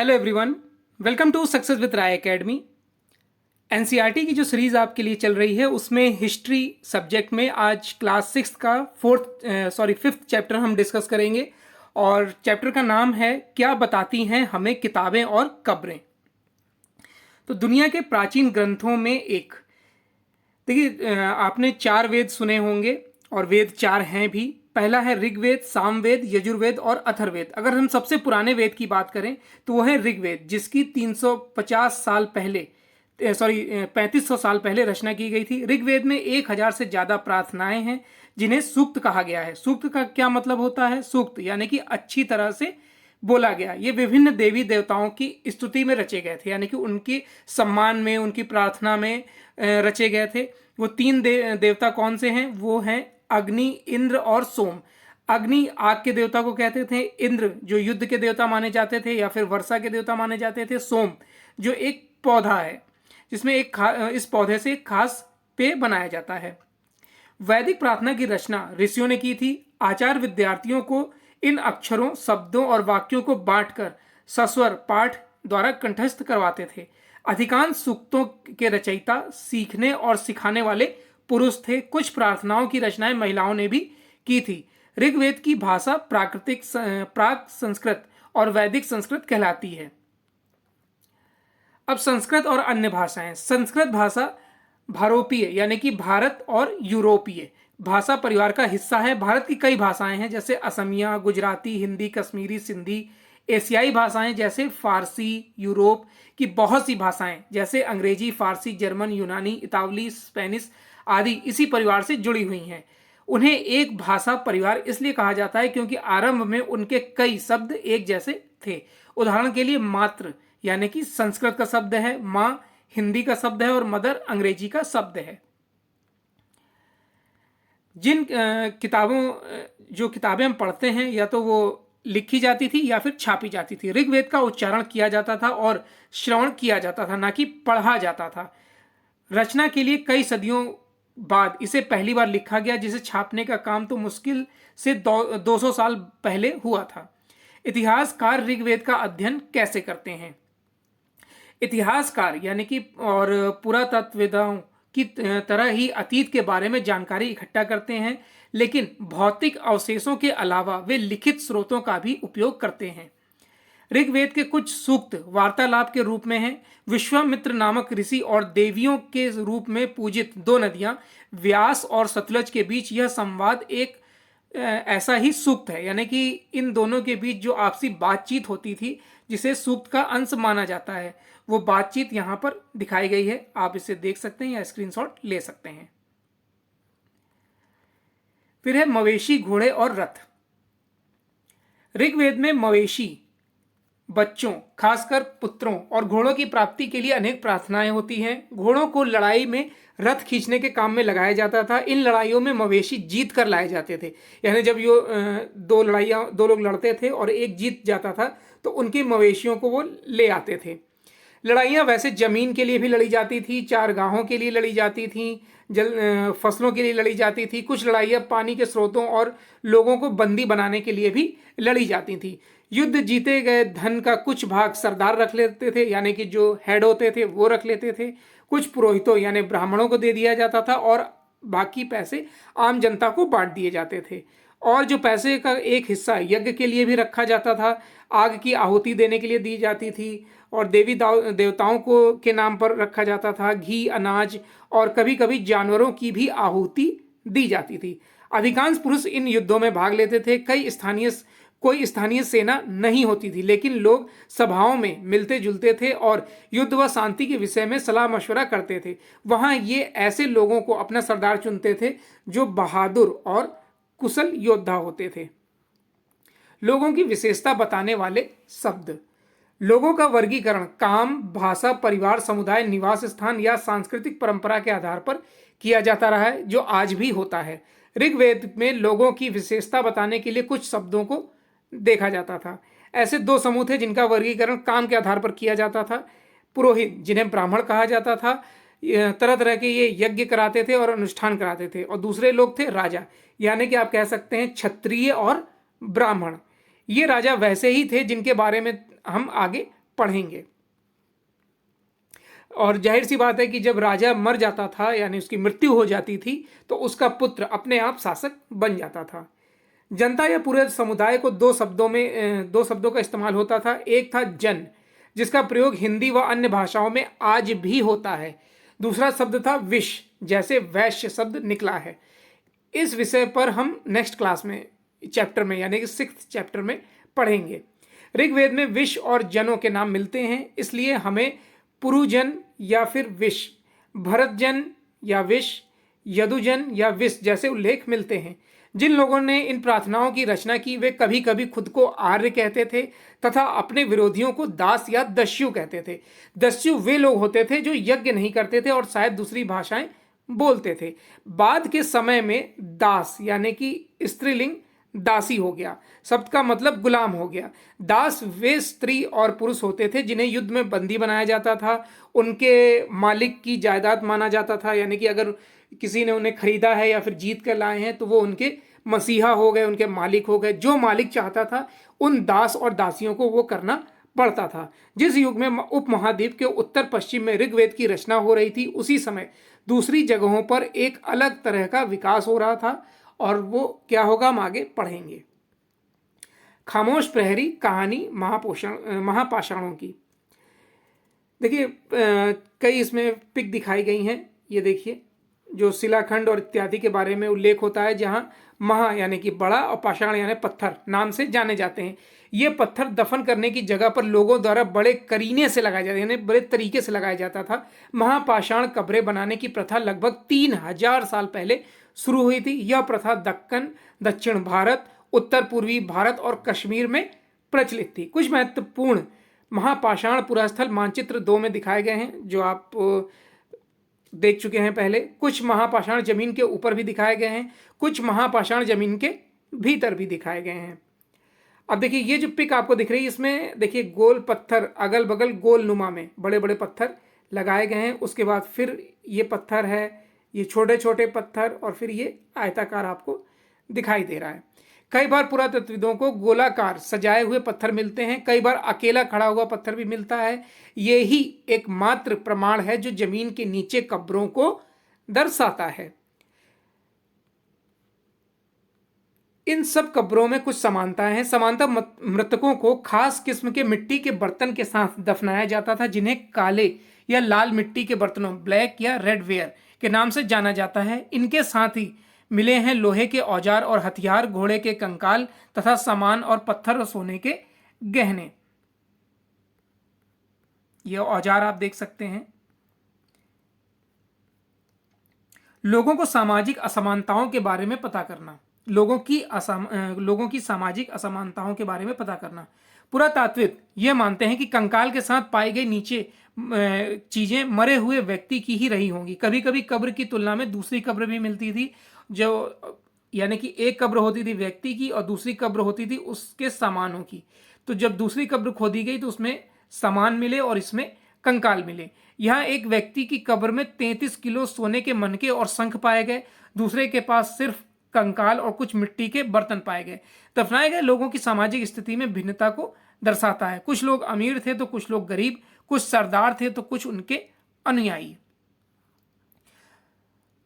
Hello everyone, welcome to success with Rai academy. NCERT की जो series आपके लिए चल रही है उसमें हिस्ट्री सब्जेक्ट में आज क्लास सिक्स का फिफ्थ चैप्टर हम डिस्कस करेंगे। और चैप्टर का नाम है क्या बताती हैं हमें किताबें और कब्रें। तो दुनिया के प्राचीन ग्रंथों में एक, देखिए आपने चार वेद सुने होंगे और वेद चार हैं भी। पहला है ऋग्वेद, सामवेद, यजुर्वेद और अथर्ववेद। अगर हम सबसे पुराने वेद की बात करें तो वो है ऋग्वेद, जिसकी 350 साल पहले 3500 साल पहले रचना की गई थी। ऋग्वेद में 1000 से ज्यादा प्रार्थनाएं हैं जिन्हें सूक्त कहा गया है। सूक्त का क्या मतलब होता है? सूक्त यानी कि अच्छी तरह से बोला गया। ये विभिन्न देवी देवताओं की स्तुति में रचे गए थे, यानी कि उनके सम्मान में, उनकी प्रार्थना में रचे गए थे। वो तीन देवता कौन से हैं? वो हैं अग्नि, इंद्र और सोम। अग्नि आग के देवता को कहते थे, इंद्र जो युद्ध के देवता माने जाते थे या फिर वर्षा के देवता माने जाते थे, सोम जो एक पौधा है जिसमें इस पौधे से एक खास पेय बनाया जाता है। वैदिक प्रार्थना की रचना ऋषियों ने की थी। आचार्य विद्यार्थियों को इन अक्षरों, शब्दों और वाक्यों को बांटकर सस्वर पाठ द्वारा कंठस्थ करवाते थे। अधिकांश सूक्तों के रचयिता सीखने और सिखाने वाले पुरुष थे। कुछ प्रार्थनाओं की रचनाएं महिलाओं ने भी की थी। ऋग्वेद की भाषा प्राक संस्कृत और वैदिक संस्कृत कहलाती है। अब संस्कृत और अन्य भाषाएं। संस्कृत भाषा भारोपीय यानी कि भारत और यूरोपीय भाषा परिवार का हिस्सा है। भारत की कई भाषाएं हैं जैसे असमिया, गुजराती, हिंदी, कश्मीरी, सिंधी। एशियाई भाषाएं जैसे फारसी, यूरोप की बहुत सी भाषाएं जैसे अंग्रेजी, फारसी, जर्मन, यूनानी, इतावली, स्पेनिश आदि इसी परिवार से जुड़ी हुई हैं। उन्हें एक भाषा परिवार इसलिए कहा जाता है क्योंकि आरंभ में उनके कई शब्द एक जैसे थे। उदाहरण के लिए मातृ यानी कि संस्कृत का शब्द है, माँ हिंदी का शब्द है और मदर अंग्रेजी का शब्द है। जिन जो किताबें हम पढ़ते हैं या तो वो लिखी जाती थी या फिर छापी जाती थी। ऋग्वेद का उच्चारण किया जाता था और श्रवण किया जाता था, ना कि पढ़ा जाता था। रचना के लिए कई सदियों बाद इसे पहली बार लिखा गया, जिसे छापने का काम तो मुश्किल से 200 साल पहले हुआ था। इतिहासकार ऋग्वेद का अध्ययन कैसे करते हैं? इतिहासकार यानी कि और पुरातत्वविदों की तरह ही अतीत के बारे में जानकारी इकट्ठा करते हैं, लेकिन भौतिक अवशेषों के अलावा वे लिखित स्रोतों का भी उपयोग करते हैं। ऋग्वेद के कुछ सूक्त वार्तालाप के रूप में हैं। विश्वामित्र नामक ऋषि और देवियों के रूप में पूजित दो नदियां व्यास और सतलज के बीच यह संवाद एक ऐसा ही सूक्त है, यानी कि इन दोनों के बीच जो आपसी बातचीत होती थी जिसे सूक्त का अंश माना जाता है, वो बातचीत यहां पर दिखाई गई है। आप इसे देख सकते हैं या स्क्रीनशॉट ले सकते हैं। फिर है मवेशी, घोड़े और रथ। ऋग्वेद में मवेशी, बच्चों खासकर पुत्रों और घोड़ों की प्राप्ति के लिए अनेक प्रार्थनाएं होती हैं। घोड़ों को लड़ाई में रथ खींचने के काम में लगाया जाता था। इन लड़ाइयों में मवेशी जीत कर लाए जाते थे, यानी जब दो लोग लड़ते थे और एक जीत जाता था तो उनके मवेशियों को वो ले आते थे। लड़ाइयाँ वैसे जमीन के लिए भी लड़ी जाती थी, चारगाहों के लिए लड़ी जाती थी, फसलों के लिए लड़ी जाती थी। कुछ लड़ाइयाँ पानी के स्रोतों और लोगों को बंदी बनाने के लिए भी लड़ी जाती थी। युद्ध जीते गए धन का कुछ भाग सरदार रख लेते थे, यानी कि जो हेड होते थे वो रख लेते थे। कुछ पुरोहितों यानी ब्राह्मणों को दे दिया जाता था और बाकी पैसे आम जनता को बांट दिए जाते थे। और जो पैसे का एक हिस्सा यज्ञ के लिए भी रखा जाता था, आग की आहुति देने के लिए दी जाती थी और देवी देवताओं को के नाम पर रखा जाता था। घी, अनाज और कभी कभी जानवरों की भी आहुति दी जाती थी। अधिकांश पुरुष इन युद्धों में भाग लेते थे। कोई स्थानीय सेना नहीं होती थी, लेकिन लोग सभाओं में मिलते जुलते थे और युद्ध व शांति के विषय में सलाह मशवरा करते थे। वहां ये ऐसे लोगों को अपना सरदार चुनते थे जो बहादुर और कुशल योद्धा होते थे। लोगों की विशेषता बताने वाले शब्द। लोगों का वर्गीकरण काम, भाषा, परिवार, समुदाय, निवास स्थान या सांस्कृतिक परंपरा के आधार पर किया जाता रहा है, जो आज भी होता है। ऋग्वेद में लोगों की विशेषता बताने के लिए कुछ शब्दों को देखा जाता था। ऐसे दो समूह थे जिनका वर्गीकरण काम के आधार पर किया जाता था। पुरोहित, जिन्हें ब्राह्मण कहा जाता था, तरह तरह के ये यज्ञ कराते थे और अनुष्ठान कराते थे। और दूसरे लोग थे राजा, यानी कि आप कह सकते हैं क्षत्रिय और ब्राह्मण। ये राजा वैसे ही थे जिनके बारे में हम आगे पढ़ेंगे। और जाहिर सी बात है कि जब राजा मर जाता था यानी उसकी मृत्यु हो जाती थी तो उसका पुत्र अपने आप शासक बन जाता था। जनता या पूरे समुदाय को दो शब्दों का इस्तेमाल होता था। एक था जन, जिसका प्रयोग हिंदी व अन्य भाषाओं में आज भी होता है। दूसरा शब्द था विश, जैसे वैश्य शब्द निकला है। इस विषय पर हम नेक्स्ट क्लास में चैप्टर में यानी कि 6th चैप्टर में पढ़ेंगे। ऋग्वेद में विश और जनों के नाम मिलते हैं, इसलिए हमें पुरुजन या फिर विश, भरतजन या विश, यदुजन या विश जैसे उल्लेख मिलते हैं। जिन लोगों ने इन प्रार्थनाओं की रचना की वे कभी कभी खुद को आर्य कहते थे तथा अपने विरोधियों को दास या दस्यु कहते थे। दस्यु वे लोग होते थे जो यज्ञ नहीं करते थे और शायद दूसरी भाषाएं बोलते थे। बाद के समय में दास यानी कि स्त्रीलिंग दासी हो गया, शब्द का मतलब गुलाम हो गया। दास वे स्त्री और पुरुष होते थे जिन्हें युद्ध में बंदी बनाया जाता था, उनके मालिक की जायदाद माना जाता था, यानी कि अगर किसी ने उन्हें खरीदा है या फिर जीत कर लाए हैं तो वो उनके मसीहा हो गए, उनके मालिक हो गए। जो मालिक चाहता था उन दास और दासियों को वो करना पड़ता था। जिस युग में उपमहाद्वीप के उत्तर पश्चिम में ऋग्वेद की रचना हो रही थी उसी समय दूसरी जगहों पर एक अलग तरह का विकास हो रहा था, और वो क्या होगा हम आगे पढ़ेंगे। खामोश प्रहरी कहानी महापाषाणों की। देखिए कई इसमें पिक दिखाई गई हैं। ये देखिए जो शिलाखंड और इत्यादि के बारे में उल्लेख होता है, जहां महा यानी कि बड़ा और पाषाण यानी पत्थर नाम से जाने जाते हैं। ये पत्थर दफन करने की जगह पर लोगों द्वारा बड़े करीने से लगाया जाता यानी बड़े तरीके से लगाया जाता था। महापाषाण कब्रें बनाने की प्रथा लगभग 3000 साल पहले शुरू हुई थी। यह प्रथा दक्कन, दक्षिण भारत, उत्तर पूर्वी भारत और कश्मीर में प्रचलित थी। कुछ महत्वपूर्ण महापाषाण पुरास्थल मानचित्र 2 में दिखाए गए हैं, जो आप देख चुके हैं पहले। कुछ महापाषाण जमीन के ऊपर भी दिखाए गए हैं, कुछ महापाषाण जमीन के भीतर भी दिखाए गए हैं। अब देखिए ये जो पिक आपको दिख रही है, इसमें देखिए गोल पत्थर अगल बगल गोल नुमा में बड़े बड़े पत्थर लगाए गए हैं। उसके बाद फिर ये पत्थर है, ये छोटे छोटे पत्थर, और फिर ये आयताकार आपको दिखाई दे रहा है। कई बार पुरातत्वविदों को गोलाकार सजाए हुए पत्थर मिलते हैं, कई बार अकेला खड़ा हुआ पत्थर भी मिलता है। ये ही एकमात्र प्रमाण है जो जमीन के नीचे कब्रों को दर्शाता है। इन सब कब्रों में कुछ समानताएं हैं। समानता मृतकों को खास किस्म के मिट्टी के बर्तन के साथ दफनाया जाता था, जिन्हें काले या लाल मिट्टी के बर्तनों ब्लैक या रेड वेयर के नाम से जाना जाता है। इनके साथ ही मिले हैं लोहे के औजार और हथियार, घोड़े के कंकाल तथा सामान और पत्थर और सोने के गहने। ये औजार आप देख सकते हैं। लोगों को सामाजिक असमानताओं के बारे में पता करना, लोगों की सामाजिक असमानताओं के बारे में पता करना। पुरातात्विक ये मानते हैं कि कंकाल के साथ पाई गई नीचे चीजें मरे हुए व्यक्ति की ही रही होंगी। कभी कभी कब्र की तुलना में दूसरी कब्र भी मिलती थी, जो यानी कि एक कब्र होती थी व्यक्ति की और दूसरी कब्र होती थी उसके सामानों की। तो जब दूसरी कब्र खोदी गई तो उसमें सामान मिले और इसमें कंकाल मिले। यहाँ एक व्यक्ति की कब्र में 33 किलो सोने के मनके और शंख पाए गए, दूसरे के पास सिर्फ कंकाल और कुछ मिट्टी के बर्तन पाए गए। दफनाए गए लोगों की सामाजिक स्थिति में भिन्नता को दर्शाता है। कुछ लोग अमीर थे तो कुछ लोग गरीब, कुछ सरदार थे तो कुछ उनके अनुयायी।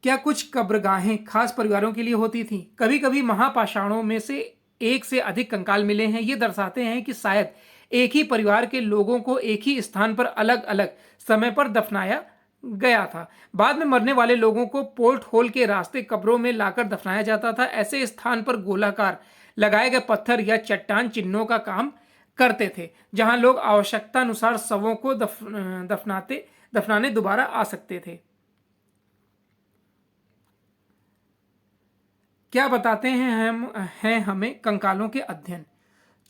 क्या कुछ कब्रगाहें खास परिवारों के लिए होती थीं? कभी कभी महापाषाणों में से एक से अधिक कंकाल मिले हैं। ये दर्शाते हैं कि शायद एक ही परिवार के लोगों को एक ही स्थान पर अलग अलग समय पर दफनाया गया था। बाद में मरने वाले लोगों को पोर्ट होल के रास्ते कब्रों में लाकर दफनाया जाता था। ऐसे स्थान पर गोलाकार लगाए गए पत्थर या चट्टान चिन्हों का काम करते थे, जहां लोग आवश्यकता अनुसार शवों को दफनाने दोबारा आ सकते थे। क्या बताते हैं हमें कंकालों के अध्ययन?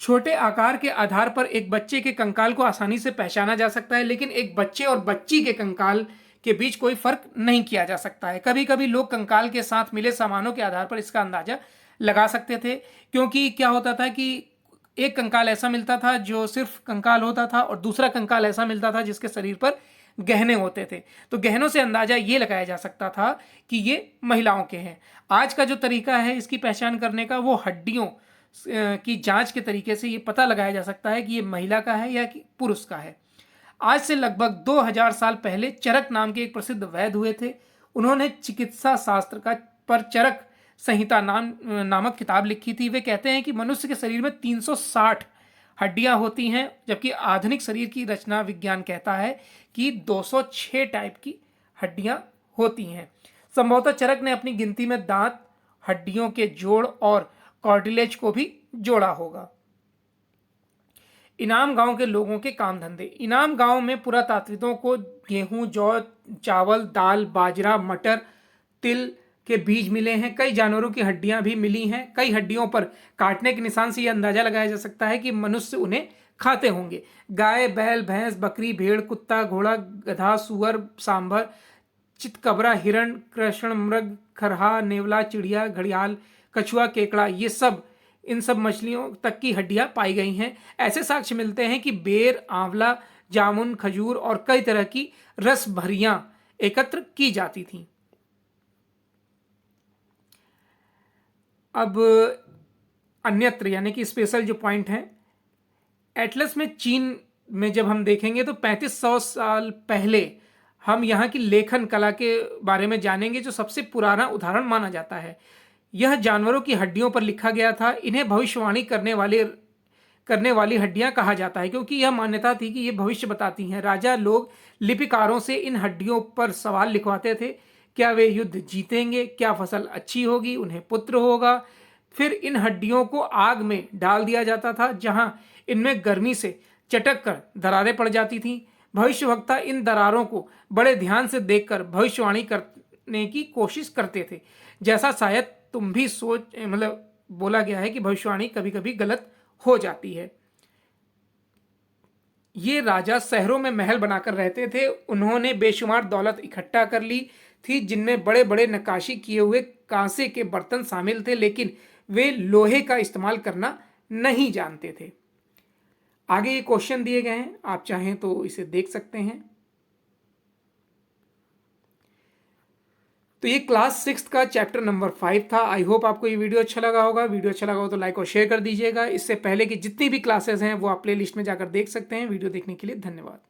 छोटे आकार के आधार पर एक बच्चे के कंकाल को आसानी से पहचाना जा सकता है, लेकिन एक बच्चे और बच्ची के कंकाल के बीच कोई फर्क नहीं किया जा सकता है। कभी कभी लोग कंकाल के साथ मिले सामानों के आधार पर इसका अंदाजा लगा सकते थे, क्योंकि क्या होता था कि एक कंकाल ऐसा मिलता था जो सिर्फ कंकाल होता था और दूसरा कंकाल ऐसा मिलता था जिसके शरीर पर गहने होते थे। तो गहनों से अंदाजा ये लगाया जा सकता था कि ये महिलाओं के हैं। आज का जो तरीका है इसकी पहचान करने का, वो हड्डियों की जांच के तरीके से ये पता लगाया जा सकता है कि ये महिला का है या कि पुरुष का है। आज से लगभग 2000 साल पहले चरक नाम के एक प्रसिद्ध वैद्य हुए थे। उन्होंने चिकित्सा शास्त्र का पर चरक संहिता नामक किताब लिखी थी। वे कहते हैं कि मनुष्य के शरीर में 360 हड्डियां होती हैं, जबकि आधुनिक शरीर की रचना विज्ञान कहता है कि 206 टाइप की हड्डियां होती हैं। संभवतः चरक ने अपनी गिनती में दांत, हड्डियों के जोड़ और कार्टिलेज को भी जोड़ा होगा। इनाम गांव के लोगों के काम धंधे। इनाम गांव में पुरातात्विकों को गेहूं, जौ, चावल, दाल, बाजरा, मटर, तिल के बीज मिले हैं। कई जानवरों की हड्डियां भी मिली हैं। कई हड्डियों पर काटने के निशान से यह अंदाजा लगाया जा सकता है कि मनुष्य उन्हें खाते होंगे। गाय, बैल, भैंस, बकरी, भेड़, कुत्ता, घोड़ा, गधा, सुअर, सांभर, चितकबरा, हिरण, कृष्ण मृग, खरहा, नेवला, चिड़िया, घड़ियाल, कछुआ, केकड़ा, ये सब इन सब मछलियों तक की हड्डियां पाई गई हैं। ऐसे साक्ष्य मिलते हैं कि बेर, आंवला, जामुन, खजूर और कई तरह की रस भरियां एकत्र की जाती थीं। अब अन्यत्र यानी कि स्पेशल जो पॉइंट है, एटलस में चीन में जब हम देखेंगे तो 3500 साल पहले हम यहाँ की लेखन कला के बारे में जानेंगे, जो सबसे पुराना उदाहरण माना जाता है। यह जानवरों की हड्डियों पर लिखा गया था। इन्हें भविष्यवाणी करने वाली हड्डियां कहा जाता है, क्योंकि यह मान्यता थी कि ये भविष्य बताती हैं। राजा लोग लिपिकारों से इन हड्डियों पर सवाल लिखवाते थे। क्या वे युद्ध जीतेंगे? क्या फसल अच्छी होगी? उन्हें पुत्र होगा? फिर इन हड्डियों को आग में डाल दिया जाता था, जहां इनमें गर्मी से चटक कर दरारें पड़ जाती थीं। भविष्यवक्ता इन दरारों को बड़े ध्यान से देखकर भविष्यवाणी करने की कोशिश करते थे। जैसा शायद तुम भी बोला गया है कि भविष्यवाणी कभी कभी गलत हो जाती है। ये राजा शहरों में महल बनाकर रहते थे। उन्होंने बेशुमार दौलत इकट्ठा कर ली थी, जिनमें बड़े बड़े नक्काशी किए हुए कांसे के बर्तन शामिल थे, लेकिन वे लोहे का इस्तेमाल करना नहीं जानते थे। आगे ये क्वेश्चन दिए गए हैं, आप चाहें तो इसे देख सकते हैं। तो ये क्लास 6 का चैप्टर नंबर 5 था। आई होप आपको ये वीडियो अच्छा लगा होगा। वीडियो अच्छा लगा हो तो लाइक और शेयर कर दीजिएगा। इससे पहले की जितनी भी क्लासेस हैं वो आप प्ले लिस्ट में जाकर देख सकते हैं। वीडियो देखने के लिए धन्यवाद।